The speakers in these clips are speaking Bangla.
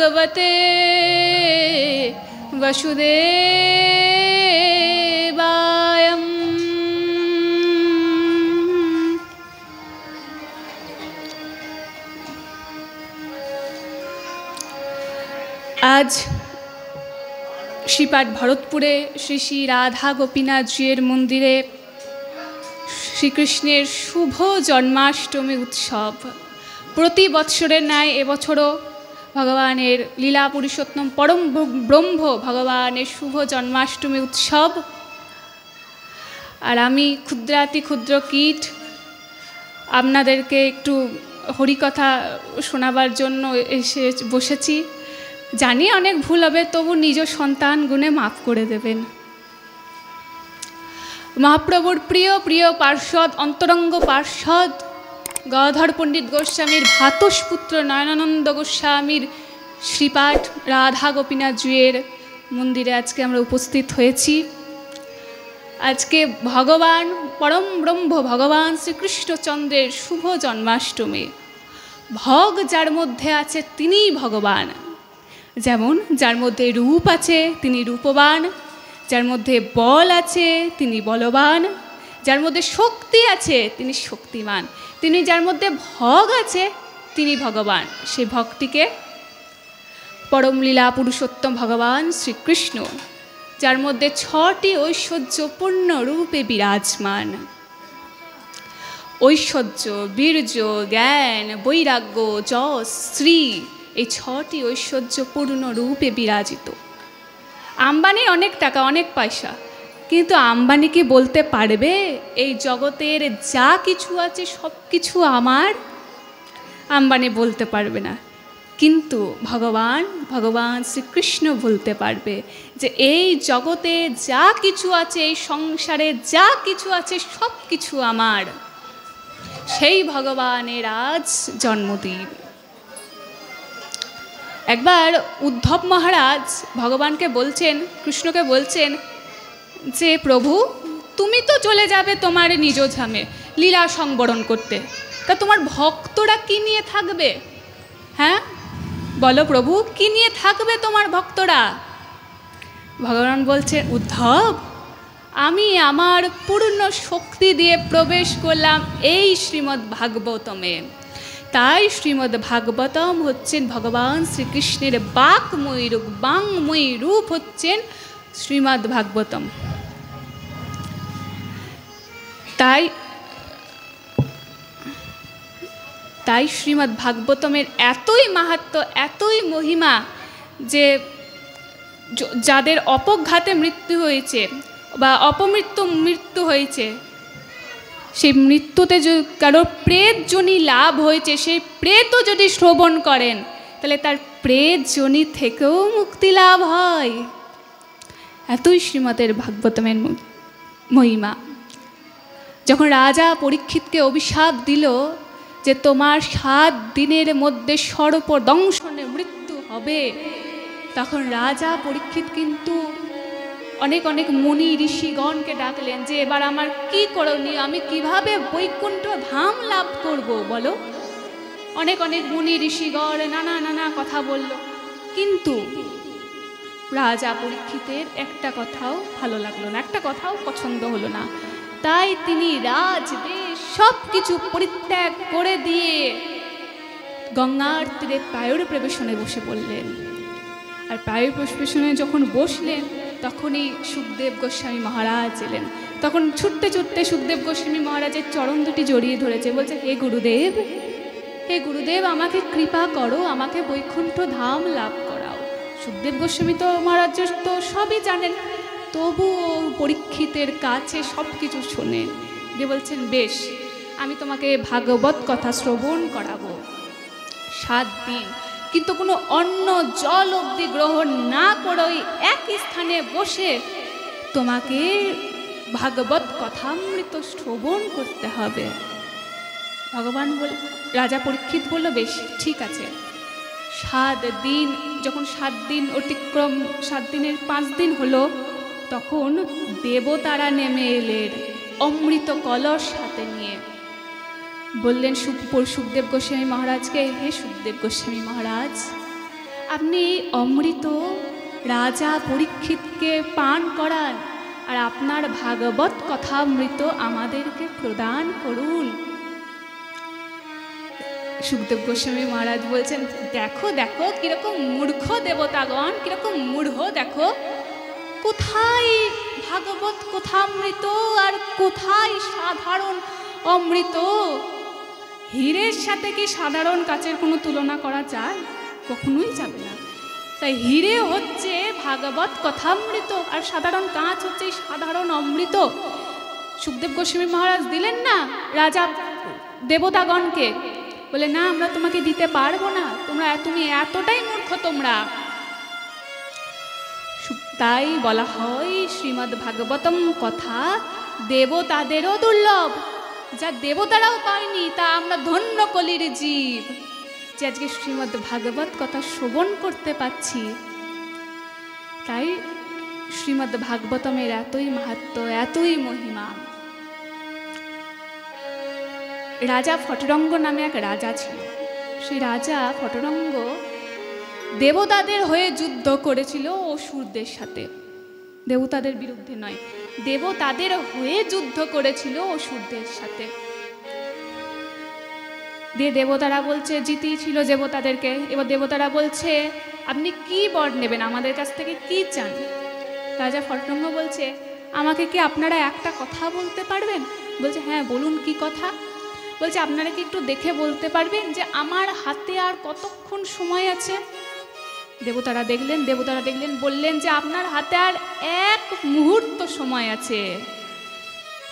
भगवते वसुदेवाय। आज श्रीपाठ भरतपुरे श्री श्री राधा गोपीनाथ जीर मंदिरे श्रीकृष्णेर शुभ जन्माष्टमी उत्सव। प्रति बत्सरेर न्याय এবছরও भगवानेर लीला पुरुषोत्तम परम ब्रह्म भगवानेर शुभ जन्माष्टमी उत्सव। और आमी क्षुद्राति क्षुद्र कीट आपनादेरके एकटू हरिकथा शोनाबार जन्य एसे बसेছি। जानी अनेक भूल होबे, तबु निज सन्तान गुणे माफ करे देवें। महाप्रभुर प्रिय प्रिय पार्षद अंतरंग पार्षद गदाधर पंडित गोस्वामीर भातुषपुत्र नयनानंद गोस्वामीर श्रीपाठ राधा गोपीनाथ जीर मंदिरे आज के आमरा उपस्थित हয়েছি। आज के भगवान परम ब्रह्म भगवान श्रीकृष्णचंद्रेर शुभ जन्माष्टमी। भग जार मध्य आछे तिनी भगवान। जेमन जार मध्य रूप आछे तिनी रूपवान, जार मध्य बल आछे तिनी बलवान, जार मध्य शक्ति आछे तिनी शक्तिमान, तिनी जार मध्य भग आछे तिनी भगवान। से भक्तिके परम लीला पुरुषोत्तम भगवान श्रीकृष्ण जार मध्य छटी ऐश्वर्यपूर्ण रूपे विराजमान। ऐश्वर्य वीर्य ज्ञान वैराग्य यश श्री এই ছটি ঐশ্বর্যপূর্ণ রূপে বিরাজিত। আম্বানির অনেক টাকা অনেক পয়সা, কিন্তু আম্বানি কি বলতে পারবে এই জগতের যা কিছু আছে সব কিছু আমার? আম্বানি বলতে পারবে না, কিন্তু ভগবান শ্রীকৃষ্ণ বলতে পারবে যে এই জগতে যা কিছু আছে, এই সংসারে যা কিছু আছে সব কিছু আমার। সেই ভগবানের আজ জন্মদিন। एक बार उद्धव महाराज भगवान के बोलছেন, कृष्ण के बोलছেন जे प्रभु तुमी तो चले जाबे तुम्हारे निज धामे लीला संबरण करते, ता तुम्हार भक्तरा कि निये थाकबे? हाँ बोलो प्रभु कि निये थाकबे तुम्हार भक्तरा? भगवान बोलছেন उद्धव आमी आमार पूर्ण शक्ति दिए प्रवेश करलाम এই श्रीमद् भागवतमे। ताई श्रीमद् भागवतम हच्छेन भगवान श्रीकृष्णेर बाक्मयी रूप, बांगमयी रूप हच्छेन श्रीमद् भागवतम। ताई श्रीमद् भागवतमेर एतई माहात्म्य एतई महिमा जे जादेर अपघाते मृत्यु हयेछे बा अपमृत्यु मृत्यु हयेछे, সেই মৃত্যুতে যদি কারোর প্রেতজনি লাভ হয়েছে, সেই প্রেতও যদি শ্রবণ করেন তাহলে তার প্রেতজনি থেকেও মুক্তি লাভ হয়। এতই শ্রীমদের ভাগবতমের মহিমা। যখন রাজা পরীক্ষিতকে অভিশাপ দিল যে তোমার 7 দিনের মধ্যে সর্পদংশনে মৃত্যু হবে, তখন রাজা পরীক্ষিত কিন্তু अनेक अनेक मुनि ऋषिगण के डाकलें जे एबार आमार की करणीय, आमी किभाबे बैकुंठ धाम लाभ करब बोलो। अनेक अनेक मुनि ऋषिगण नाना नाना कथा बोललो, किन्तु राजा परीक्षितेर एकटा कथाओ भालो लागलो ना, एकटा कथाओ पछंद हलो ना। ताई तिनी राजदेश सबकिछु परित्याग करे दिए गंगार तीरे पायर प्रवेशने बसे पड़लेन। और पायर प्रवेशने जखन बसलेन तखनी सुखदेव गोस्वामी महाराज एलेन। तखन छुटते छुटते सुखदेव गोस्वामी महाराजेर चरण दुटी जड़िए धरेছে, बोलছে हे गुरुदेव आमाके कृपा करो, आमाके बैकुंठ धाम लाभ कराओ। सुखदेव गोस्वामी तो महाराज तो सबই জানেন, তবুও পরীক্ষিতের কাছে সবকিছু শোনেন। দিয়ে বলছেন বেশ আমি তোমাকে ভাগবত কথা শ্রবণ করাবো 7 दिन, किन्तु कोनो अन्न जल अब्दि ग्रहण ना करे एक स्थाने बसे तोमाके भागवत कथामृत श्रवण करते हबे। भगवान बोल राजा परीक्षित बोलो बेश ठीक आछे। 7 दिन जखन 7 दिन अतिक्रम 7 दिनेर 5 दिन हलो तखन देवतारा नेमे एलेन अमृत कलश हाथे निये। बोलें सुखदेव गोस्वामी महाराज के हे सुखदेव गोस्वामी महाराज আপনি অমৃত রাজা পরীক্ষিতকে পান করান, আর আপনার ভাগবত কথামৃত আমাদেরকে প্রদান করুন। সুখদেব গোস্বামী মহারাজ বলছেন, দেখো দেখো কিরকম মূর্খ দেবতাগণ, কিরকম মূঢ় দেখো, কোথায় ভাগবত কথামৃত আর কোথায় সাধারণ অমৃত। হীরের সাথে কি সাধারণ কাচের কোনো তুলনা করা যায়? কখনোই যাবে না। তাই হীরে হচ্ছে ভাগবত কথামৃত, আর সাধারণ কাঁচ হচ্ছে সাধারণ অমৃত। সুখদেব গোস্বামী মহারাজ দিলেন না রাজা দেবতাগণকে, বলে না আমরা তোমাকে দিতে পারবো না, তুমি এতটাই মূর্খ তোমরা। তাই বলা হয় শ্রীমদ্ ভাগবতম কথা দেবতাদেরও দুর্লভ, যা দেবতারাও পায়নি, তা আমরা ধন্য কলির জীব যে আজকে শ্রীমদ্ ভাগবত কথা শ্রবণ করতে পাচ্ছি। তাই শ্রীমদ্ ভাগবতমের এতই মাহাত্ম্য, এতই মহিমা। রাজা ফটরঙ্গ নামে এক রাজা ছিল। সেই রাজা ফটরঙ্গ দেবতাদের হয়ে যুদ্ধ করেছিল অসুরদের সাথে, দেবতাদের বিরুদ্ধে নয়, দেবতাদের হয়ে যুদ্ধ করেছিল অসুরদের সাথে। দিয়ে দেবতারা বলছে, জিতিয়েছিল দেবতাদেরকে। এবার দেবতারা বলছে, আপনি কি বর নেবেন, আমাদের কাছ থেকে কি চান? রাজা ফটরঙ্গ বলছে, আমাকে কি আপনারা একটা কথা বলতে পারবেন? বলছে, হ্যাঁ বলুন, কি কথা? বলছে, আপনারা কি একটু দেখে বলতে পারবেন যে আমার হাতে আর কতক্ষণ সময় আছে? দেবতারা দেখলেন, বললেন যে আপনার হাতে আর 1 মুহূর্ত সময় আছে।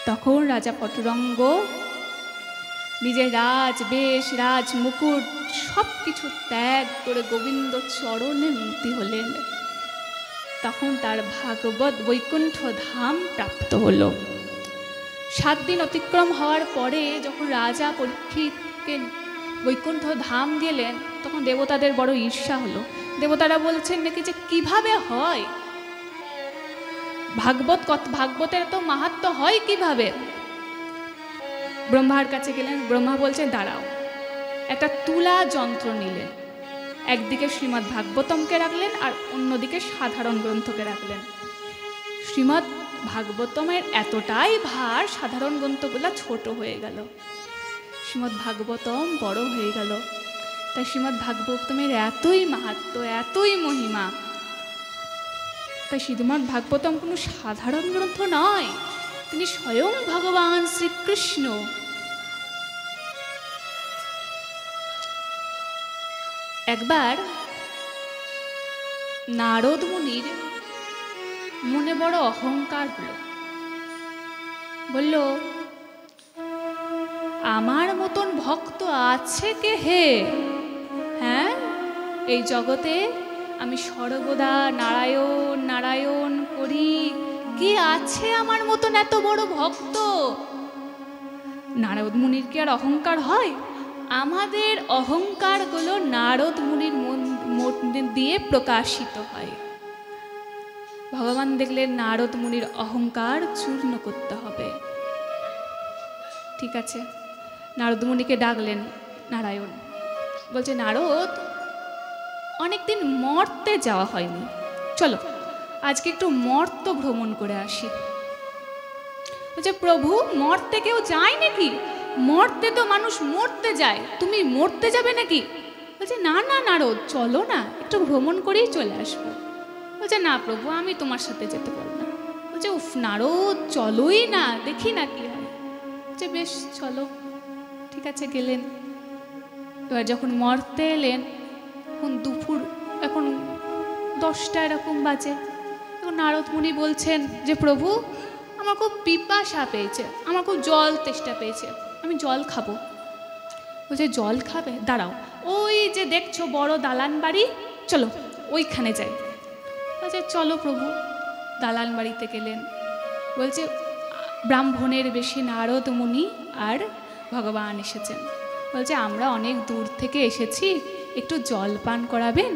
তখন রাজা ফটরঙ্গ নিজের রাজবেশ, রাজ মুকুট সব কিছু ত্যাগ করে গোবিন্দ চরণে মুক্তি হলেন। তখন তার ভাগবত বৈকুণ্ঠ ধাম প্রাপ্ত হলো। 7 দিন অতিক্রম হওয়ার পরে যখন রাজা পরীক্ষিতকে বৈকুণ্ঠ ধাম গেলেন, তখন দেবতাদের বড় ঈর্ষা হলো। দেবতারা বলছেন নাকি যে কিভাবে হয়, ভাগবতের তো মাহাত্ম্য হয় কিভাবে? ব্রহ্মার কাছে গেলেন, ব্রহ্মা বলছেন দাঁড়াও। একটা তুলা যন্ত্র নিলেন, একদিকে শ্রীমদ্ ভাগবতমকে রাখলেন আর অন্যদিকে সাধারণ গ্রন্থকে রাখলেন। শ্রীমদ্ ভাগবতমের এতটাই ভার, সাধারণ গ্রন্থগুলো ছোট হয়ে গেল, শ্রীমদ্ ভাগবতম বড় হয়ে গেল। তাই শ্রীমদ্ ভাগবতমের এতই মাহাত্ম্য, এতই মহিমা। তাই শ্রীমদ্ ভাগবতম কোনো সাধারণ গ্রন্থ নয়, তিনি স্বয়ং ভগবান শ্রীকৃষ্ণ। একবার নারদ মুনির মনে বড় অহংকার হলো। বলল, আমার মতন ভক্ত আছে কে হে? হ্যাঁ, এই জগতে আমি সর্বদা নারায়ণ নারায়ণ করি, কে আছে আমার মতন এত বড় ভক্ত? নারদ মুনির কি আর অহংকার হয়? আমাদের অহংকারগুলো নারদ মুনির মন দিয়ে প্রকাশিত হয়। ভগবান দেখলেন নারদ মুনির অহংকার চূর্ণ করতে হবে। ঠিক আছে, নারদ মুনিকে ডাকলেন নারায়ণ। বলছে, নারদ, অনেকদিন মর্তে যাওয়া হয়নি, চলো আজকে একটু মর্ত ভ্রমণ করে আসি। বলছে, প্রভু মর্তে কেউ যায় নাকি? মর্তে তো মানুষ মরতে যায়, তুমি মরতে যাবে নাকি? বলছে, না না নারদ, চলো না, একটু ভ্রমণ করেই চলে আসবো। বলছে, না প্রভু, আমি তোমার সাথে যেতে পারবো না। বলছে, উফ নারদ, চলোই না, দেখি না কি হয়। বলছে, বেশ চলো। ঠিক আছে, গেলেন। এবার যখন মর্তে এলেন, এখন দুপুর, এখন 10টা এরকম বাজে। এখন নারদ মুনি বলছেন যে, প্রভু আমার খুব পিপাসা পেয়েছে, আমার খুব জল তেষ্টা পেয়েছে, আমি জল খাবো। বলছে, জল খাবে? দাঁড়াও, ওই যে দেখছো বড় দালান বাড়ি, চলো ওইখানে যাই। বলছে, চলো প্রভু। দালান বাড়িতে গেলেন। বলছে, ব্রাহ্মণের বেশি নারদ মুনি আর ভগবান এসেছেন। বলছে, আমরা অনেক দূর থেকে এসেছি, একটু জল পান করাবেন?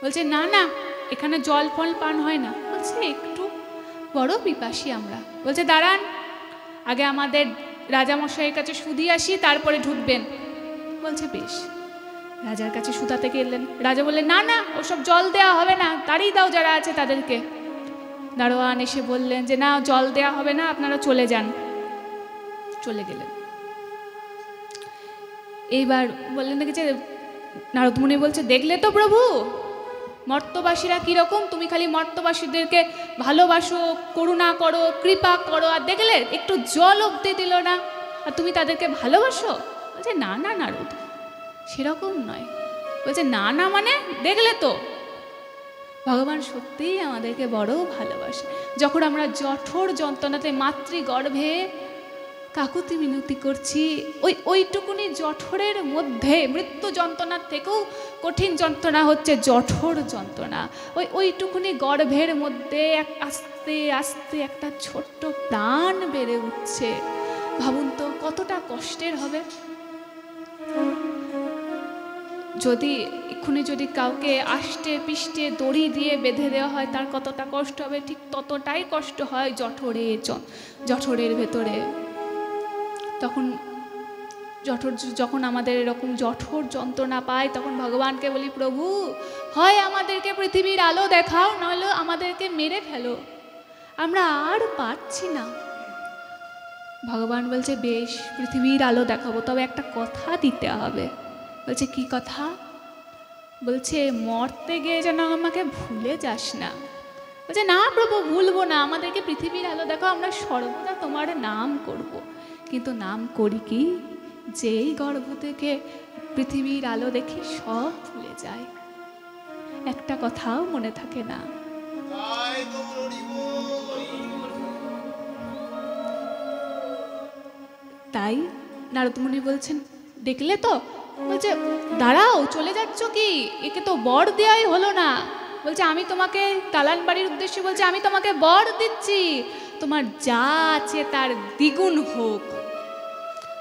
বলছে, না না, এখানে জল ফল পান হয় না। বলছে, একটু বড় পিপাসী আমরা। বলছে, দাঁড়ান, আগে আমাদের রাজামশাইয়ের কাছে শুধিয়ে আসি, তারপরে ঢুকবেন। বলছে, বেশ। রাজার কাছে শুধাতে গেলেন। রাজা বললেন, না না, ওসব জল দেওয়া হবে না, তাড়িয়ে দাও যারা আছে তাদেরকে। দারোয়ান এসে বললেন যে না, জল দেওয়া হবে না, আপনারা চলে যান। চলে গেলেন। এইবার বললেন নাকি যে নারদ মুনি বলছে, দেখলে তো প্রভু মর্তবাসীরা কীরকম, তুমি খালি মর্তবাসীদেরকে ভালোবাসো, করুণা করো, কৃপা করো, আর দেখলে একটু জল অব্দি দিল না, আর তুমি তাদেরকে ভালোবাসো? বলছে না না নারদ, সেরকম নয়। বলছে না না মানে, দেখলে তো ভগবান সত্যিই আমাদেরকে বড় ভালোবাসে। যখন আমরা জঠর যন্ত্রণাতে মাতৃগর্ভে কাকুতি মিনতি করছি, ওইটুকুনি জঠরের মধ্যে মৃত্যু যন্ত্রণার থেকেও কঠিন যন্ত্রণা হচ্ছে জঠর যন্ত্রণা। ওইটুকুনি গর্ভের মধ্যে আস্তে আস্তে একটা ছোট্ট প্রাণ বেড়ে উঠছে। ভাবুন তো কতটা কষ্টের হবে। যদি কাউকে আষ্টে পিষ্টে দড়ি দিয়ে বেঁধে দেওয়া হয়, তার কতটা কষ্ট হবে, ঠিক ততটাই কষ্ট হয় জঠরের ভেতরে। যখন আমাদের এরকম জঠর যন্ত্রণা পায়, তখন ভগবানকে বলি, প্রভু হয় আমাদেরকে পৃথিবীর আলো দেখাও, নইলে আমাদেরকে মেরে ফেলো, আমরা আর পারছি না। ভগবান বলছে, বেশ পৃথিবীর আলো দেখাবো, তবে একটা কথা দিতে হবে। বলছে কি কথা? বলছে মরতে গিয়ে যেন আমাকে ভুলে যাস না। বলছে না প্রভু, ভুলবো না, আমাদেরকে পৃথিবীর আলো দেখো, আমরা সর্বদা তোমার নাম করব। কিন্তু নাম করি কি, যেই গর্ভ থেকে পৃথিবীর আলো দেখি সব ভুলে যায়, একটা কথাও মনে থাকে না। তাই নারদ মুনি বলছেন, দেখলে তো? বলছে দাঁড়াও, চলে যাচ্ছ কি? একে তো বর দেওয়াই হলো না। বলছে আমি তোমাকে দালান বাড়ির উদ্দেশ্যে বলছে, আমি তোমাকে বর দিচ্ছি, তোমার যা আছে তার দ্বিগুণ হোক।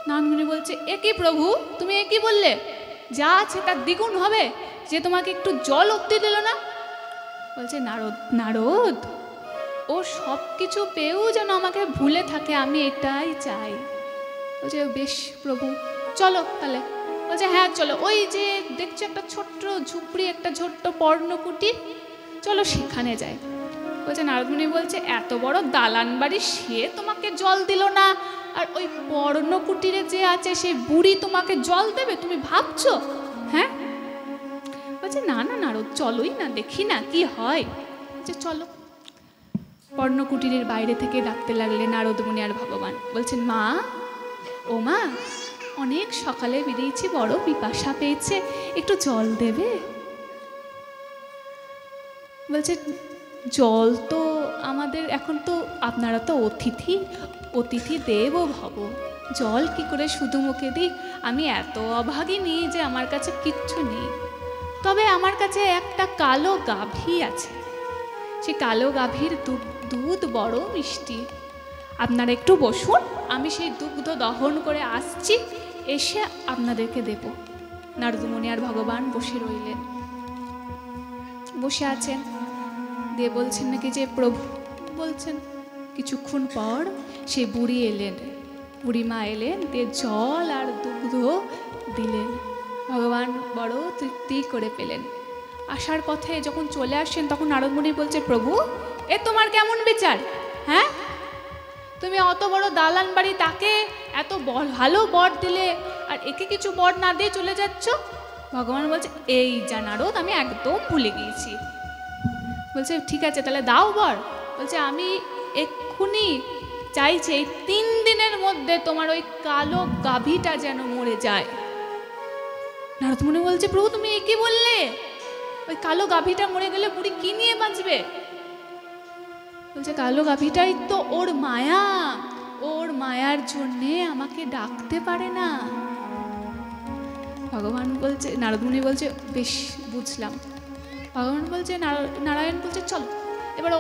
নারদ মুনি বলছে, এ কি প্রভু, তুমি এ কি বললে? যা আছে তার দ্বিগুণ হবে, যে তোমাকে একটু জল অব্দি দিল না? বলছে নারদ, ও সব কিছু পেয়েও যেন আমাকে ভুলে থাকে, আমি এটাই চাই। বলছে বেশ প্রভু, চলো তাহলে। বলছে হ্যাঁ চলো, ওই যে দেখছো একটা ছোট্ট ঝুপড়ি, একটা ছোট্ট পর্ণকুটির, চলো সেখানে যাই। বলছে নারদ মুনি বলছে, এত বড় দালান বাড়ি, সে তোমাকে জল দিল না, আর ওই পর্ণকুটিরে যে আছে সেই বুড়ি তোমাকে জল দেবে, তুমি ভাবছো? হ্যাঁ? বলছে না না নারদ, চলোই না, দেখি না কি হয়। বলছে চলো। পর্ণকুটিরের বাইরে থেকে ডাকতে লাগলেন নারদ মুনি আর ভগবান। বলছেন মা, ও মা, অনেক সকালে বেরিয়েছি, বড় পিপাসা পেয়েছে, একটু জল দেবে? বলছে জল তো আমাদের এখন তো, আপনারা তো অতিথি দেব ভব, জল কি করে শুধু মুখে দিই? আমি এত অভাগী নেই যে আমার কাছে কিচ্ছু নেই, তবে আমার কাছে একটা কালো গাভী আছে, সে কালো গাভীর দুধ বড় মিষ্টি, আপনারা একটু বসুন, আমি সেই দুগ্ধ দহন করে আসছি, এসে আপনাদেরকে দেব। নারদ মুনি আর ভগবান বসে রইলেন, বসে আছেন, দিয়ে বলছেন নাকি যে প্রভু বলছেন। কিছুক্ষণ পর সেই বুড়িমা এলেন, দিয়ে জল আর দুগ্ধ দিলেন। ভগবান বড় তৃপ্তি করে পেলেন। আসার পথে যখন চলে আসছেন, তখন নারদ মুনি বলছে, প্রভু এ তোমার কেমন বিচার? হ্যাঁ, তুমি অত বড় দালান বাড়ি, তাকে এত ভালো বর দিলে, আর একে কিছু বর না দিয়ে চলে যাচ্ছ? ভগবান বলছে, এই যা নারদ, আমি একদম ভুলে গিয়েছি। বলছে ঠিক আছে, তাহলে দাও বর। বলছে আমি এক্ষুনি চাইছি এই 3 দিনের মধ্যে তোমার ওই কালো গাভীটা যেন মরে যায়। নারদ মুনি বলছে, প্রভু তুমি এ কি বললে? ওই কালো গাভীটা মরে গেলে বুড়ি কি নিয়ে বাঁচবে? বলছে কালো গাভীটাই তো ওর মায়া, ওর মায়ার জন্যে আমাকে ডাকতে পারে না। ভগবান বলছে, নারদ মুনি বলছে বেশ বুঝলাম। ভগবান বলছে, নারায়ণ বলছে চলো এবার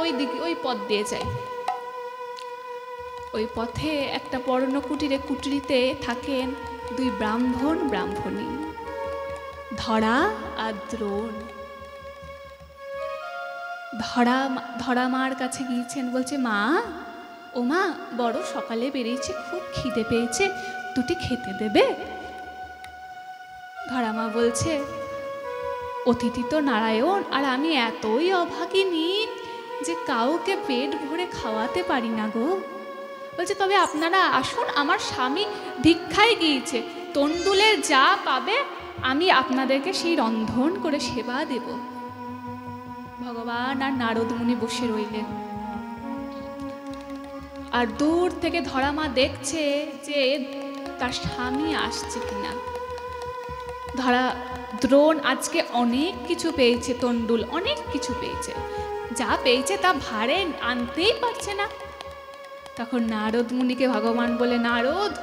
ওই পথ দিয়ে যাই। ওই পথে একটা কুটিরিতে থাকেন 2 ব্রাহ্মণী, ধরা আর দ্রোণ। ধরা মার কাছে গিয়েছেন, বলছে মা, ও মা, বড় সকালে বেরিয়েছে, খুব খিদে পেয়েছে, 2টি খেতে দেবে? ধরামা বলছে, অতিথি তো নারায়ণ, আর আমি এতই অভাগিনী যে কাউকে পেট ভরে খাওয়াতে পারি না গো। বলছে, তবে আপনারা আসুন, আমার স্বামী ভিক্ষায় গিয়েছে, তণ্ডুলের যা পাবে আমি আপনাদেরকে সেই রন্ধন করে সেবা দেব। ভগবান আর নারদ মুনি বসে রইলেন, আর দূর থেকে ধরামা দেখছে যে তার স্বামী আসছে কিনা। দ্রোণ আজকে অনেক কিছু পেয়েছে, তণ্ডুল অনেক কিছু পেয়েছে, যা পেয়েছে তা ভারে আনতেই পারছে না। তখন নারদ মুনিকে ভগবান বলে, নারদ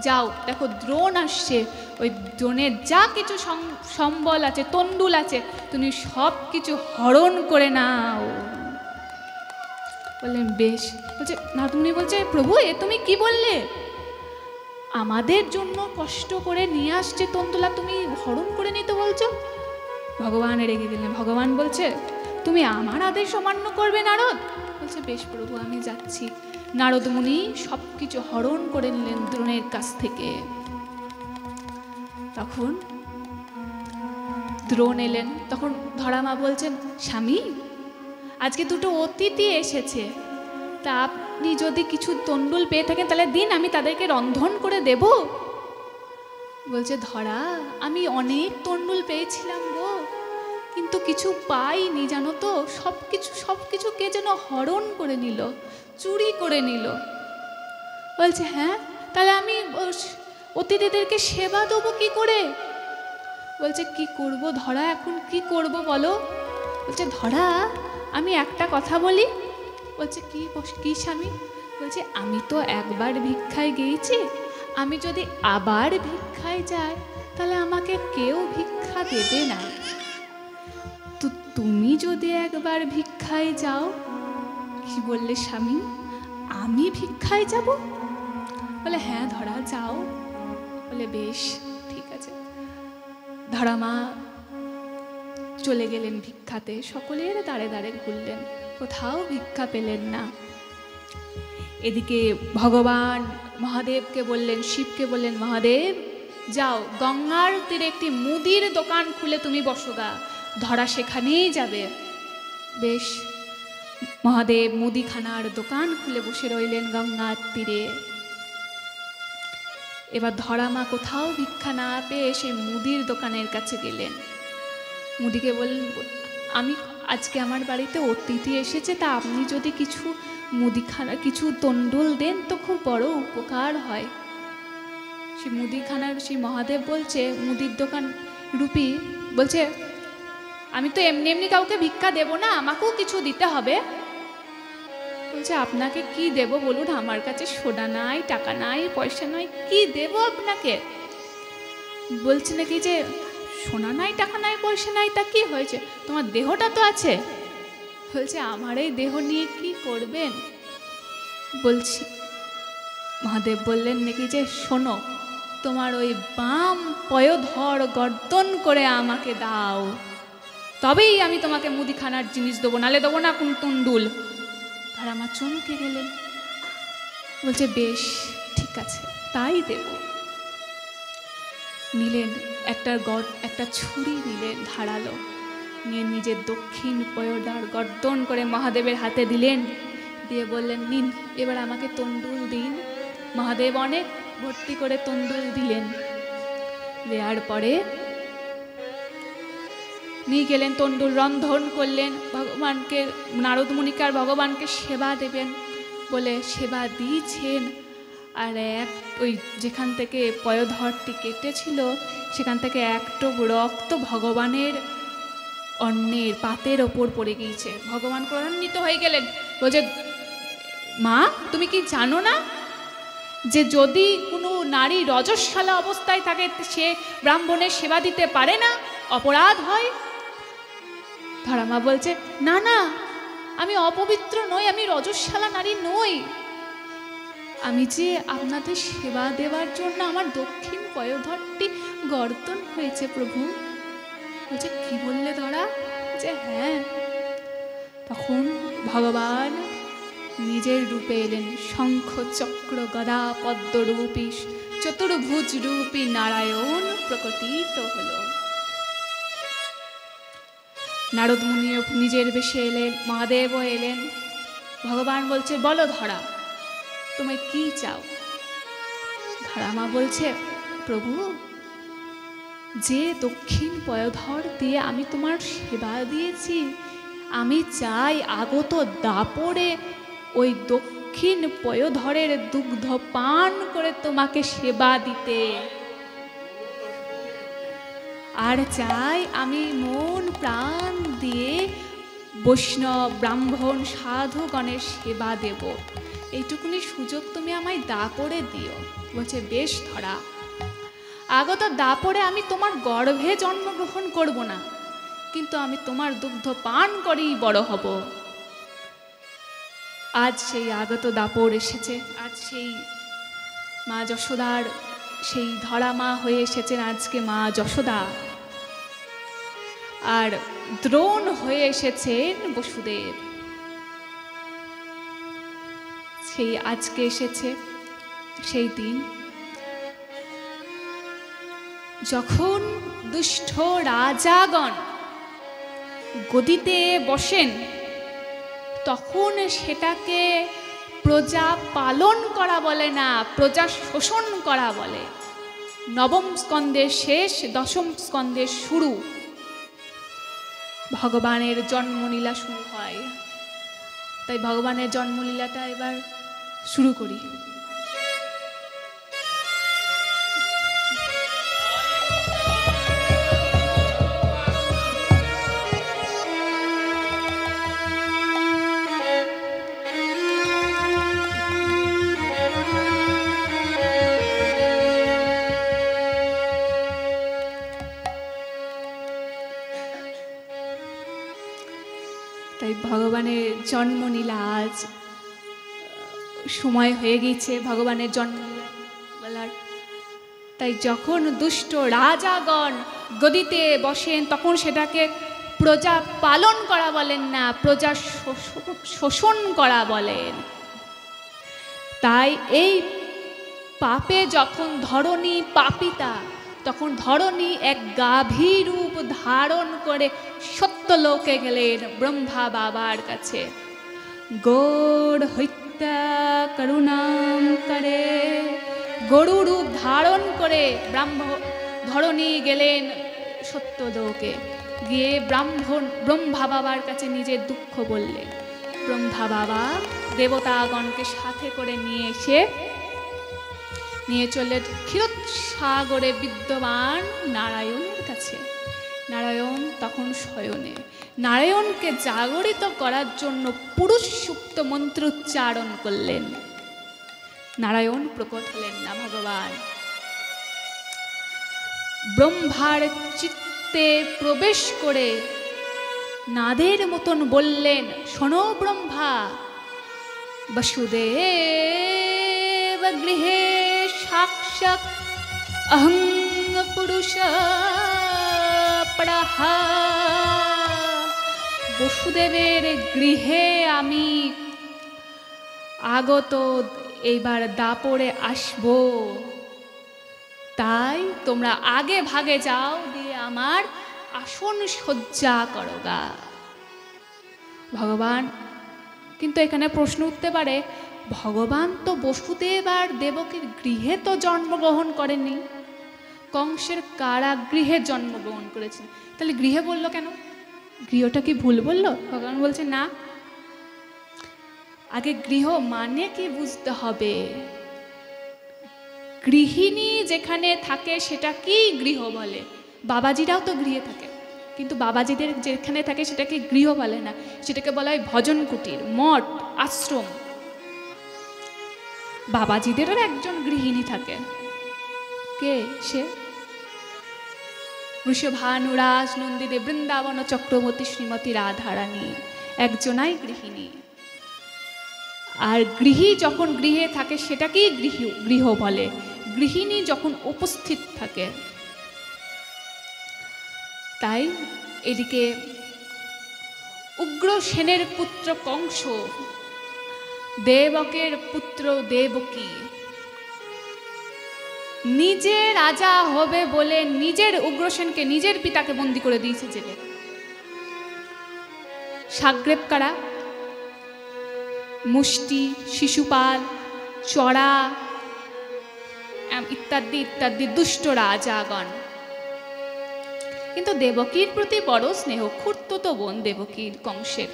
যাও, দেখো দ্রোণ আসছে, ওই দ্রোণের যা কিছু সম্বল আছে, তণ্ডুল আছে, তুমি সব কিছু হরণ করে নাও। বললেন বেশ। বলছে, নারদ মুনি বলছে, প্রভু এ তুমি কি বললে? আমাদের জন্য কষ্ট করে নিয়ে আসছে তণ্ডুলা, তুমি হরণ করে নিতে বলছো? ভগবান রেগে গেলেন। ভগবান বলছে, তুমি আমার আদেশ অমান্য করবে নারদ? বলছে, বেশ প্রভু, আমি যাচ্ছি। নারদ মুনি সব কিছু হরণ করে নিলেন দ্রোণের কাছ থেকে। তখন দ্রোণ এলেন। তখন ধরামা বলছেন, স্বামী আজকে দুটো অতিথি এসেছে, তা আপনি যদি কিছু তণ্ডুল পেয়ে থাকেন তাহলে দিন, আমি তাদেরকে রন্ধন করে দেব। বলছে, ধরা আমি অনেক তণ্ডুল পেয়েছিলাম গো, কিন্তু কিছু পাইনি জানো তো, সব কিছু কে যেন হরণ করে নিল, চুরি করে নিল। বলছে, হ্যাঁ, তাহলে আমি অতিথিদেরকে সেবা দেবো কি করে? বলছে, কি করব ধরা, এখন কি করব বলো? বলছে, ধরা আমি একটা কথা বলি। বলছে, কি স্বামী? বলছে, আমি তো একবার ভিক্ষায় গিয়েছি, আমি যদি আবার ভিক্ষায় যাই তাহলে আমাকে কেউ ভিক্ষা দেবে না, তো তুমি যদি একবার ভিক্ষায় যাও। কি বললে স্বামী, আমি ভিক্ষায় যাব? বলে, হ্যাঁ ধরা যাও। বলে, বেশ ঠিক আছে। ধরামা চলে গেলেন ভিক্ষাতে, সকলের দাঁড়ে দাঁড়ে ঘুরলেন, কোথাও ভিক্ষা পেলেন না। এদিকে ভগবান মহাদেবকে বললেন, শিবকে বললেন, মহাদেব যাও গঙ্গার তীরে একটি মুদির দোকান খুলে তুমি বসোগা, ধরা সেখানেই যাবে। বেশ, মহাদেব মুদিখানার দোকান খুলে বসে রইলেন গঙ্গার তীরে। এবার ধরামা কোথাও ভিক্ষা না পেয়ে সেই মুদির দোকানের কাছে গেলেন। মুদিকে বললেন, আমি আজকে আমার বাড়িতে অতিথি এসেছে, তা আপনি যদি কিছু মুদিখানা কিছু তণ্ডুল দেন তো খুব বড় উপকার হয়। সেই মুদিখানার সেই মহাদেব বলছে, মুদির দোকান রূপী বলছে, আমি তো এমনি এমনি কাউকে ভিক্ষা দেব না, আমাকেও কিছু দিতে হবে। বলছে, আপনাকে কি দেব বলুন, আমার কাছে সোনা নাই, টাকা নাই, পয়সা নাই, কি দেব আপনাকে? বলছে নাকি যে, সোনা নাই, টাকা নাই, পয়সা নাই, তা কি হয়েছে, তোমার দেহটা তো আছে। বলছে, আমার এই দেহ নিয়ে কি করবেন? বলছি, মহাদেব বললেন নাকি যে, শোনো, তোমার ওই বাম পয়োধর গর্দন করে আমাকে দাও, তবেই আমি তোমাকে মুদিখানার জিনিস দেবো, নালে দেবো না কোন তণ্ডুল। ধরামা চমকে গেলেন। বলছে, বেশ ঠিক আছে, তাই দেব। নিলেন একটা ছুরি নিলেন ধারালো, নিয়ে নিজের দক্ষিণ পয়োধর গর্দন করে মহাদেবের হাতে দিলেন, দিয়ে বললেন, নিন এবার আমাকে তণ্ডুল দিন। মহাদেব অনেক ভর্তি করে তণ্ডুল দিলেন। দেওয়ার পরে নিয়ে গেলেন, তণ্ডুল রন্ধন করলেন, ভগবানকে নারদ মুনিকার ভগবানকে সেবা দেবেন বলে সেবা দিয়েছেন। আর ওই যেখান থেকে পয়োধরটি কেটেছিল সেখান থেকে এক টোপ রক্ত ভগবানের অন্নের পাতের ওপর পড়ে গিয়েছে। ভগবান ক্রধান্বিত হয়ে গেলেন, বলছে, মা তুমি কি জানো না যে যদি কোনো নারী রজস্বালা অবস্থায় থাকে সে ব্রাহ্মণের সেবা দিতে পারে না, অপরাধ হয়? ধরামা বলছে, না না, আমি অপবিত্র নই, আমি রজস্বালা নারী নই, আমি যে আপনাদের সেবা দেওয়ার জন্য আমার দক্ষিণ পয়োধরটি গর্দন হয়েছে প্রভু। বলছে, কি বললে ধরা? যে হ্যাঁ। তখন ভগবান নিজের রূপে এলেন, শঙ্খ চক্র গদা পদ্মরূপী চতুর্ভুজ রূপী নারায়ণ প্রকটিত হলো। নারদ মুনিও নিজের বেশে এলেন, মহাদেবও এলেন। ভগবান বলছে, বলো ধরা, তুমি কি চাও? ধরা মা বলছে, প্রভু, যে দক্ষিণ পয়োধর দিয়ে আমি তোমার সেবা দিয়েছি, আমি চাই আগত দাপরে ওই দক্ষিণ পয়োধরের দুগ্ধ পান করে তোমাকে সেবা দিতে। আর চাই আমি মন প্রাণ দিয়ে বৈষ্ণব ব্রাহ্মণ সাধুগণের সেবা দেব। এইটুকুনি সুযোগ তুমি আমায় দাপরে দিও। বলছে, বেশ ধরা, আগত দাপরে আমি তোমার গর্ভে জন্মগ্রহণ করব না, কিন্তু আমি তোমার দুগ্ধ পান করেই বড় হব। আজ সেই আগত দাপর এসেছে, আজ সেই মা যশোদার, সেই ধরা মা হয়ে এসেছেন আজকে মা যশোদা, আর দ্রোণ হয়ে এসেছেন বসুদেব। সেই আজকে এসেছে সেই দিন যখন দুষ্ট রাজাগণ গদিতে বসেন, তখন সেটাকে প্রজা পালন করা বলে না, প্রজা শোষণ করা বলে। নবম স্কন্ধের শেষ, দশম স্কন্ধের শুরু, ভগবানের জন্মলীলা শুরু হয়। তাই ভগবানের জন্মলীলাটা এবার শুরু করি। তাই ভগবানের জন্মলীলা আজ সময় হয়ে গেছে ভগবানের জন্মলীলা বলার। তাই যখন দুষ্ট রাজাগণ গদিতে বসেন, তখন সেটাকে প্রজা পালন করা বলেন না, প্রজা শোষণ করা বলেন। তাই এই পাপে যখন ধরণী পাপিতা, তখন ধরণী এক গাভী রূপ ধারণ করে সত্যলোকে গেলেন ব্রহ্মা বাবার কাছে। গৌড় হত্যা করুণাম করে, গরু রূপ ধারণ করে ধরণী গেলেন সত্যলোকে। গিয়ে ব্রহ্মা বাবার কাছে নিজের দুঃখ বললেন। ব্রহ্মা বাবা দেবতাগণকে সাথে করে নিয়ে চললেন ক্ষীরসাগরে বিদ্যমান নারায়ণের কাছে। নারায়ণ তখন শয়নে। নারায়ণকে জাগরিত করার জন্য পুরুষ সুপ্ত মন্ত্রোচ্চারণ করলেন। নারায়ণ প্রকট হলেন না ভগবান। ব্রহ্মার চিত্তে প্রবেশ করে নাদের মতন বললেন, শোনো ব্রহ্মা, বসুদেব গৃহে সাক্ষাৎ অহং পুরুষ পরাহা। বসুদেবের গৃহে আমি আগত, এইবার দাপরে আসব। তাই তোমরা আগে ভাগে যাও, দিয়ে আমার আসন সজ্জা করোগা। ভগবান কিন্তু এখানে প্রশ্ন উঠতে পারে, ভগবান তো বসুদেব আর দেবকীর গৃহে তো জন্মগ্রহণ করেননি, কংসের কারাগৃহে জন্মগ্রহণ করেছেন, তাহলে গৃহে বলল কেন? গৃহটা কি ভুল বলল? ভগবান বলছে না, আগে গৃহ মানে কি বুঝতে হবে। গৃহিণী যেখানে থাকে সেটা কি গৃহ বলে। বাবাজিরাও তো গৃহে থাকে, কিন্তু বাবাজিদের যেখানে থাকে সেটাকে গৃহ বলে না, সেটাকে বলা হয় ভজন কুটির, মঠ, আশ্রম। বাবাজিদেরও একজন গৃহিণী থাকে। কে সে? বৃষভানুরাজ নন্দিনী বৃন্দাবন চক্রবর্তী শ্রীমতী রাধারানী একজনাই গৃহিণী। আর গৃহী যখন গৃহে থাকে সেটাকেই গৃহ বলে। গৃহিণী যখন উপস্থিত থাকে। তাই এদিকে উগ্রসেনের পুত্র কংস, দেবকের পুত্র দেবকী, নিজে রাজা হবে বলে নিজের উগ্রসেনকে, নিজের পিতাকে বন্দী করে দিয়েছে জেলে। সাগ্রেব কারা? মুষ্টি, শিশুপাল, চড়া ইত্যাদি ইত্যাদি দুষ্ট রাজাগণ। কিন্তু দেবকীর প্রতি বড় স্নেহ, খুড়তুতো বোন দেবকীর, কংসের।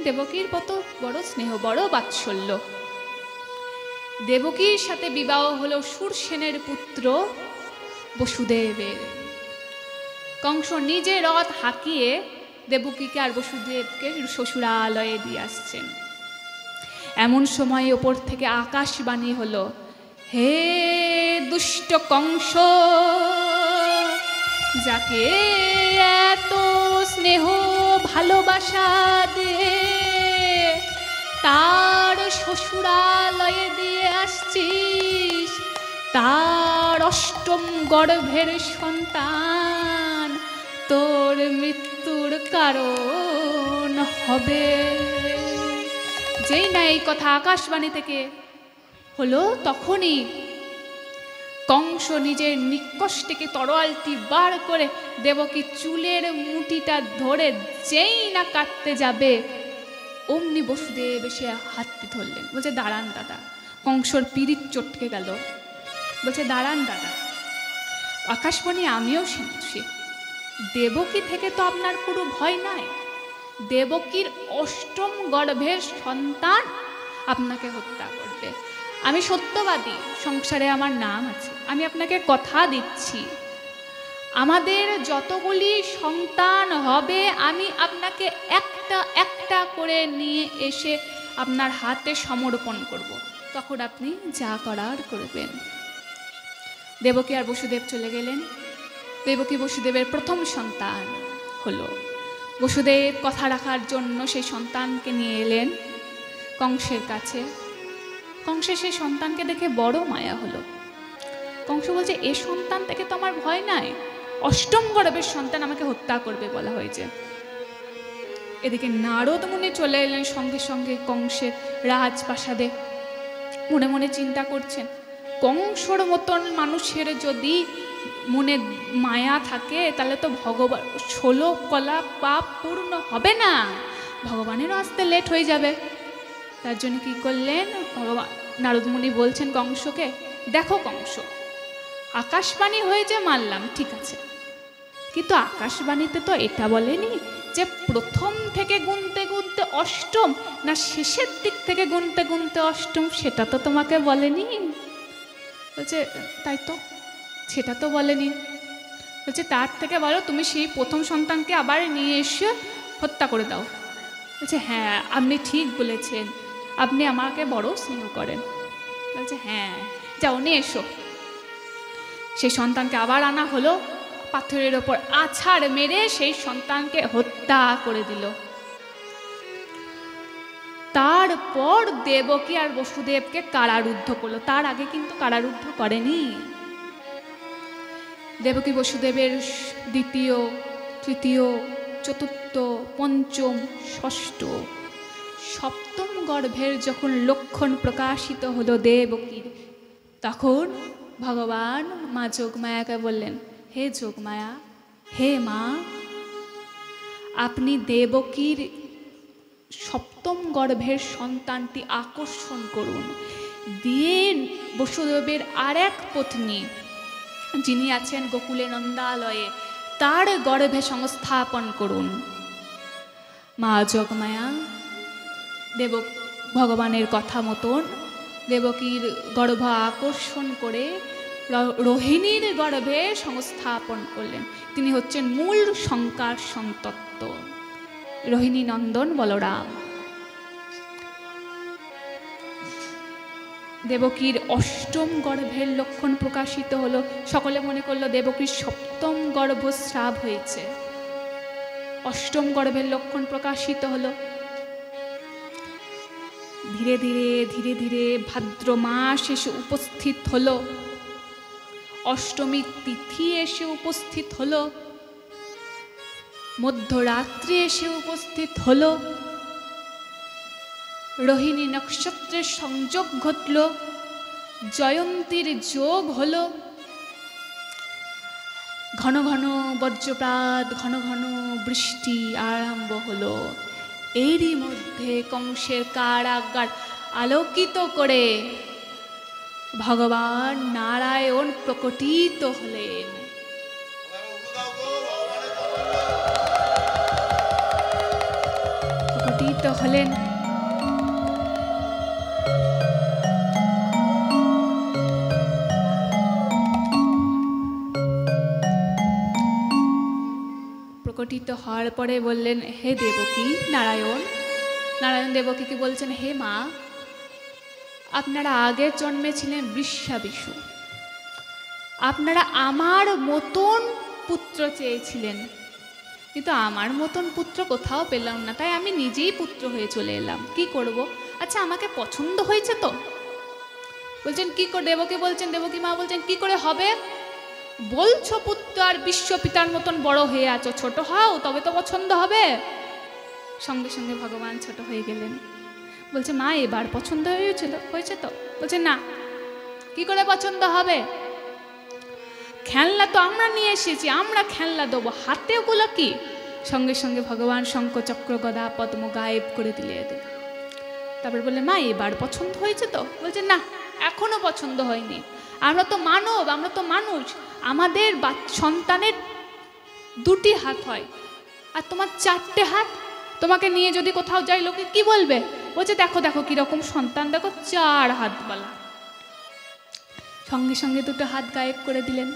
দেবকীর কত বড় স্নেহ, বড় বাৎসল্য। দেবকীর সাথে বিবাহ হলো শূরসেনের পুত্র বসুদেবের। কংস নিজে রথ হাঁকিয়ে দেবকীকে আর বসুদেবকে শ্বশুরালয়ে দিয়ে আসছেন। এমন সময় ওপর থেকে আকাশবাণী হলো, হে দুষ্ট কংস, যাকে এত স্নেহ ভালোবাসা দে তার শ্বশুরালয়ে দিয়ে আসছিস, তার অষ্টম গর্ভের সন্তান তোর মৃত্যুর কারণ হবে। যেই না এই কথা আকাশবাণী থেকে হলো, তখনই কংস নিজের নিকষ্টিকে তরোয়ালটি বার করে দেবকী চুলের মুঠিটা ধরে যেই না কাটতে যাবে, অমনি বসুদেব এসে হাতটি ধরলেন। বলছে, দাঁড়ান দাদা। কংসর পিরিত চটকে গেল। বলছে, দাঁড়ান দাদা, আকাশবাণী আমিও শুনছি, দেবকী থেকে তো আপনার কোনো ভয় নাই। দেবকীর অষ্টম গর্ভের সন্তান আপনাকে হত্যা করবে। আমি সত্যবাদী, সংসারে আমার নাম আছে, আমি আপনাকে কথা দিচ্ছি, আমাদের যতগুলি সন্তান হবে আমি আপনাকে একটা একটা করে নিয়ে এসে আপনার হাতে সমর্পণ করব, তখন আপনি যা করার করবেন। দেবকী আর বসুদেব চলে গেলেন। দেবকী বসুদেবের প্রথম সন্তান হলো। বসুদেব কথা রাখার জন্য সেই সন্তানকে নিয়ে এলেন কংসের কাছে। কংসের সেই সন্তানকে দেখে বড় মায়া হলো। কংস বলছে, এ সন্তান থেকে তো আমার ভয় নাই, অষ্টম গর্ভের সন্তান আমাকে হত্যা করবে বলা হয়েছে। এদিকে নারদ মুনি চলে এলেন সঙ্গে সঙ্গে কংসের রাজপ্রাসাদে। মনে মনে চিন্তা করছেন, কংসর মতন মানুষের যদি মনে মায়া থাকে তাহলে তো ভগবান 16 কলা পাপ পূর্ণ হবে না, ভগবানেরও আসতে লেট হয়ে যাবে। তার জন্য কি করলেন, ভগবান নারদ মুনি বলছেন কংসকে, দেখো কংস, আকাশবাণী হয়েছে মানলাম, ঠিক আছে, কিন্তু আকাশবাণীতে তো এটা বলেনি যে প্রথম থেকে গুনতে গুনতে অষ্টম, না শেষের দিক থেকে গুনতে গুনতে অষ্টম, সেটা তো তোমাকে বলেনি। বলছে, তাই তো, সেটা তো বলেনি। বলছে, তার থেকে বলো তুমি সেই প্রথম সন্তানকে আবার নিয়ে এসে হত্যা করে দাও। বলছে, হ্যাঁ আপনি ঠিক বলেছেন, আপনি আমাকে বড় স্নেহ করেন। বলছে, হ্যাঁ যাও নিয়ে এসো। সেই সন্তানকে আবার আনা হলো, পাথরের ওপর আছাড় মেরে সেই সন্তানকে হত্যা করে দিল। তারপর দেবকী আর বসুদেবকে কারারুদ্ধ করলো। তার আগে কিন্তু কারারুদ্ধ করেনি। দেবকী বসুদেবের দ্বিতীয়, তৃতীয়, চতুর্থ, পঞ্চম, ষষ্ঠ, সপ্তম গর্ভের যখন লক্ষণ প্রকাশিত হলো দেবকীর, তখন ভগবান মা যোগমায়াকে বললেন, হে যোগমায়া, হে মা, আপনি দেবকীর সপ্তম গর্ভের সন্তানটি আকর্ষণ করুন, দিয়ে বসুদেবের আর এক পত্নী যিনি আছেন গোকুলে নন্দালয়ে, তার গর্ভে সংস্থাপন করুন। মা যোগমায়া ভগবানের কথা মতন দেবকীর গর্ভ আকর্ষণ করে রোহিণীর গর্ভে সংস্থাপন করলেন। তিনি হচ্ছেন মূল সংকার সন্তত্ব, রোহিণী নন্দন বলরাম। দেবকীর অষ্টম গর্ভের লক্ষণ প্রকাশিত হলো। সকলে মনে করলো দেবকীর সপ্তম গর্ভস্রাব হয়েছে। অষ্টম গর্ভের লক্ষণ প্রকাশিত হলো। ধীরে ধীরে ধীরে ধীরে ভাদ্র মাস এসে উপস্থিত হলো, অষ্টমী তিথি এসে উপস্থিত হলো, মধ্যরাত্রি এসে উপস্থিত হলো, রোহিণী নক্ষত্রের সংযোগ ঘটল, জয়ন্তীর যোগ হলো, ঘন ঘন বজ্রপাত, ঘন ঘন বৃষ্টি আরম্ভ হলো। এরই মধ্যে কংসের কারাগার আলোকিত করে ভগবান নারায়ণ প্রকটিত হলেন। প্রকটিত হলেন। প্রকটিত হওয়ার পরে বললেন, হে দেবকী, নারায়ণ দেবকীকে বলছেন, হে মা, আপনারা আগের জন্মে ছিলেন বৃষাবিষু, আপনারা আমার মতন পুত্র চেয়েছিলেন, কিন্তু আমার মতন পুত্র কোথাও পেলাম না, তাই আমি নিজেই পুত্র হয়ে চলে এলাম। কি করব? আচ্ছা, আমাকে পছন্দ হয়েছে তো? বলছেন কি করে? দেবকী বলছেন, দেবকী মা বলছেন, কি করে হবে? বলছো পুত্র আর বিশ্বপিতার মতন বড় হয়ে আছো, ছোট হও তবে তো পছন্দ হবে। সঙ্গে সঙ্গে ভগবান ছোট হয়ে গেলেন। বলছে, মা এবার পছন্দ হয়েছে তো? বলছে, না। কি করে পছন্দ হবে? খেলনা তো আমরা নিয়ে এসেছি, আমরা খেলনা দেবো, হাতে ওগুলো কি? সঙ্গে সঙ্গে ভগবান শঙ্খ চক্র গদা পদ্ম গায়েব করে দিলেন। তারপর বললে, মা এবার পছন্দ হয়েছে তো? বলছে, না, এখনো পছন্দ হয়নি। আমরা তো মানব, আমরা তো মানুষ, আমাদের সন্তানের 2টি হাত হয়, আর তোমার 4টে হাত। তোমাকে নিয়ে যদি কোথাও যাই, লোকে কি বলবে? বলছে, দেখো দেখো কিরকম সন্তান, দেখো 4 হাতওয়ালা। সঙ্গে সঙ্গে 2টো হাত গায়েব করে দিলেন।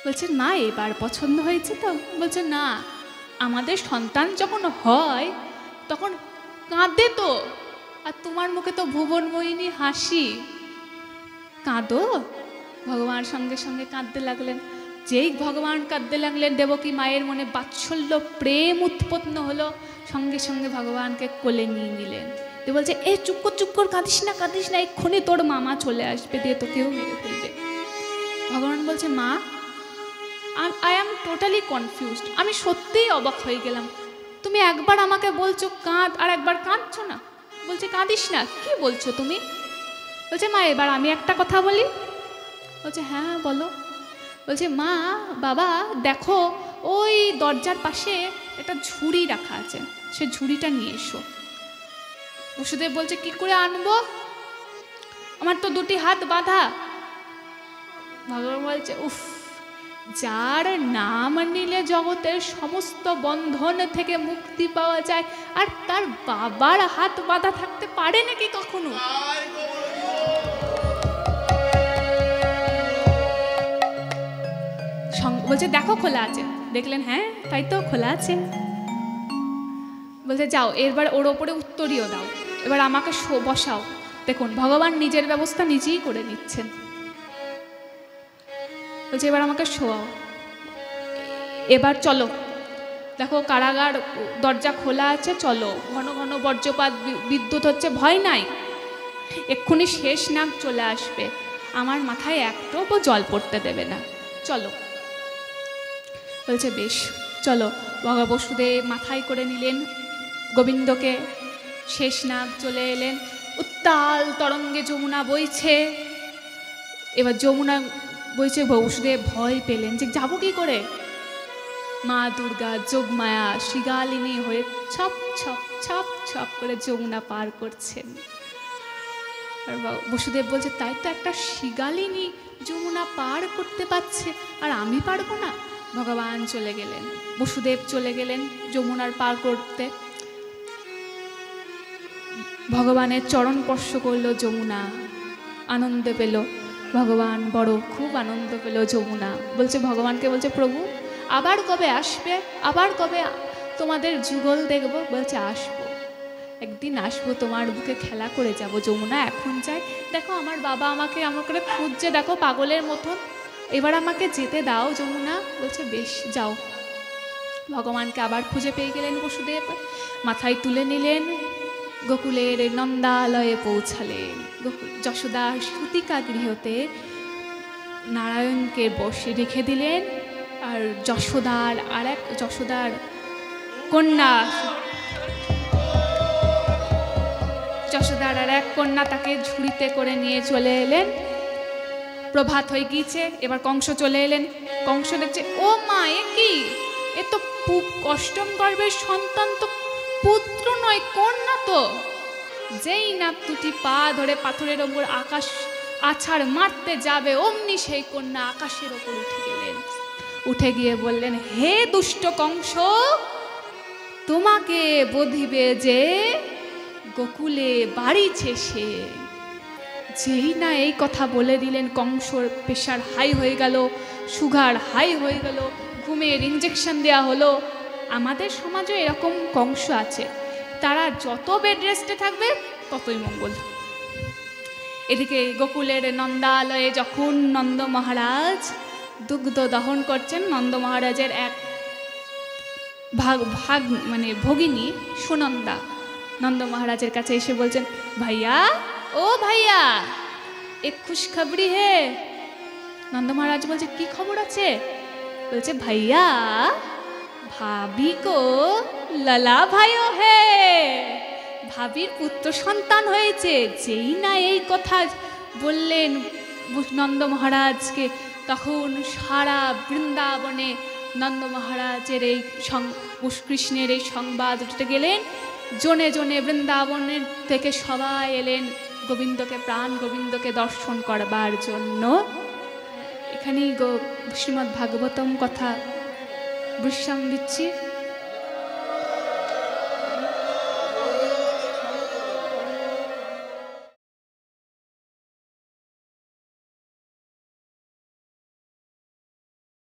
বলছে, না এবার পছন্দ হয়েছে তো? বলছে, না, আমাদের সন্তান যখন হয় তখন কাঁদে তো, আর তোমার মুখে তো ভুবনমোহিনী হাসি, কাঁদো। ভগবান সঙ্গে সঙ্গে কাঁদতে লাগলেন। যেই ভগবান কাঁদতে লাগলেন, দেবকী মায়ের মনে বাৎসল্য প্রেম উৎপন্ন হলো। সঙ্গে সঙ্গে ভগবানকে কোলে নিয়ে নিলেন। দিয়ে বলছে, এ চুপ কর, কাঁদিস না, এক্ষুনি তোর মামা চলে আসবে, দিয়ে তোকেও মেরে ফেলবে। ভগবান বলছে, মা, আই অ্যাম টোটালি কনফিউজড, আমি সত্যিই অবাক হয়ে গেলাম। তুমি একবার আমাকে বলছো কাঁদ, আর একবার কাঁদছো না। বলছে, কাঁদিস না, কি বলছো তুমি? বলছে, মা এবার আমি একটা কথা বলি। বলছে, হ্যাঁ বলো। বলছে, মা, বাবা দেখো, ওই দরজার পাশে একটা ঝুড়ি রাখা আছে, সে ঝুড়িটা নিয়ে এসো। বসুদেব বলছে, কি করে আনবো? আমার তো 2টি হাত বাঁধা। ভগবান বলছে, উফ, যার নাম নিলে জগতের সমস্ত বন্ধন থেকে মুক্তি পাওয়া যায়, আর তার বাবার হাত বাঁধা থাকতে পারে নাকি কখনো? বলছে, দেখো খোলা আছে। দেখলেন, হ্যাঁ তাই তো, খোলা আছে। বলছে, যাও এবার ওর ওপরে উত্তরীয় দাও, এবার আমাকে বসাও। দেখুন, ভগবান নিজের ব্যবস্থা নিজেই করে নিচ্ছেন। বলছে, এবার আমাকে শোয়াও, এবার চলো, দেখো কারাগার দরজা খোলা আছে, চলো। ঘন ঘন বজ্রপাত বিদ্যুৎ হচ্ছে, ভয় নাই, এক্ষুনি শেষ নাগ চলে আসবে, আমার মাথায় একটু জল পড়তে দেবে না, চলো। বলছে, বেশ চলো। বসুদেব মাথায় করে নিলেন গোবিন্দকে, শেষ নাগ চলে এলেন। উত্তাল তরঙ্গে যমুনা বইছে। এবার যমুনা বইছে, বসুদেব ভয় পেলেন যে যাবো কি করে। মা দুর্গা যোগমায়া শ্রীগালিনী হয়ে ছপ ছপ ছপ ছপ করে যমুনা পার করছেন। আর বসুদেব বলছে, তাই তো, একটা শ্রীগালিনী যমুনা পার করতে পারছে, আর আমি পারবো না? ভগবান চলে গেলেন, বসুদেব চলে গেলেন যমুনার পার করতে। ভগবানের চরণ স্পর্শ করলো যমুনা, আনন্দ পেল ভগবান, খুব আনন্দ পেল যমুনা। বলছে, ভগবানকে বলছে, প্রভু আবার কবে আসবে, আবার কবে তোমাদের যুগল দেখবো? বলছে, আসবো, একদিন আসবো, তোমার বুকে খেলা করে যাব যমুনা, এখন যাই। দেখো আমার বাবা আমাকে আমার করে খুঁজছে, দেখো পাগলের মতন, এবার আমাকে যেতে দাও যমুনা। বলছে, বেশ যাও। ভগবানকে আবার খুঁজে পেয়ে গেলেন বসুদেব, মাথায় তুলে নিলেন, গোকুলের নন্দালয়ে পৌঁছালেন। যশোদা সুতিকা গৃহতে নারায়ণকে বসে রেখে দিলেন। আর যশোদার কন্যা, যশোদার আর এক কন্যা তাকে ঝুড়িতে করে নিয়ে চলে এলেন। প্রভাত হয়ে গিয়েছে, এবার কংস চলে এলেন। কংস দেখছে, ও মা, এ কি, এ তো অষ্টম গর্ভের সন্তান, তো পুত্র নয়, কন্যা তো। যেই না দুটি পা ধরে পাথরের ওপর আকাশ আছাড় মারতে যাবে, অমনি সেই কন্যা আকাশের ওপর উঠে গেলেন। উঠে গিয়ে বললেন, হে দুষ্ট কংস, তোমাকে বধিবে যে গোকুলে বাড়িছে সে। যেই না এই কথা বলে দিলেন, কংসর প্রেশার হাই হয়ে গেল, সুগার হাই হয়ে গেল, ঘুমের ইঞ্জেকশন দেওয়া হলো। আমাদের সমাজে এরকম কংস আছে, তারা যত বেড রেস্টে থাকবে ততই মঙ্গল। এদিকে গোকুলের নন্দালয়ে যখন নন্দ মহারাজ দুগ্ধ দহন করছেন, নন্দ মহারাজের এক ভাগ মানে ভগিনী সুনন্দা নন্দ মহারাজের কাছে এসে বলছেন, ভাইয়া, ও ভাইয়া, এক খুশখবরি হে। নন্দ মহারাজ বলছে, কি খবর আছে? বলছে, ভাইয়া, ভাবি কো লালা ভাইও হে, ভাবির পুত্র সন্তান হয়েছে। যেই না এই কথা বললেন নন্দ মহারাজকে, তখন সারা বৃন্দাবনে নন্দ মহারাজের এই কৃষ্ণের এই সংবাদ উঠতে গেলেন। জনে জনে বৃন্দাবনের থেকে সবাই এলেন গোবিন্দকে, প্রাণ গোবিন্দকে দর্শন করবার জন্য। এখানেই শ্রীমদ্ ভাগবতম কথা বিশ্রাম দিচ্ছি।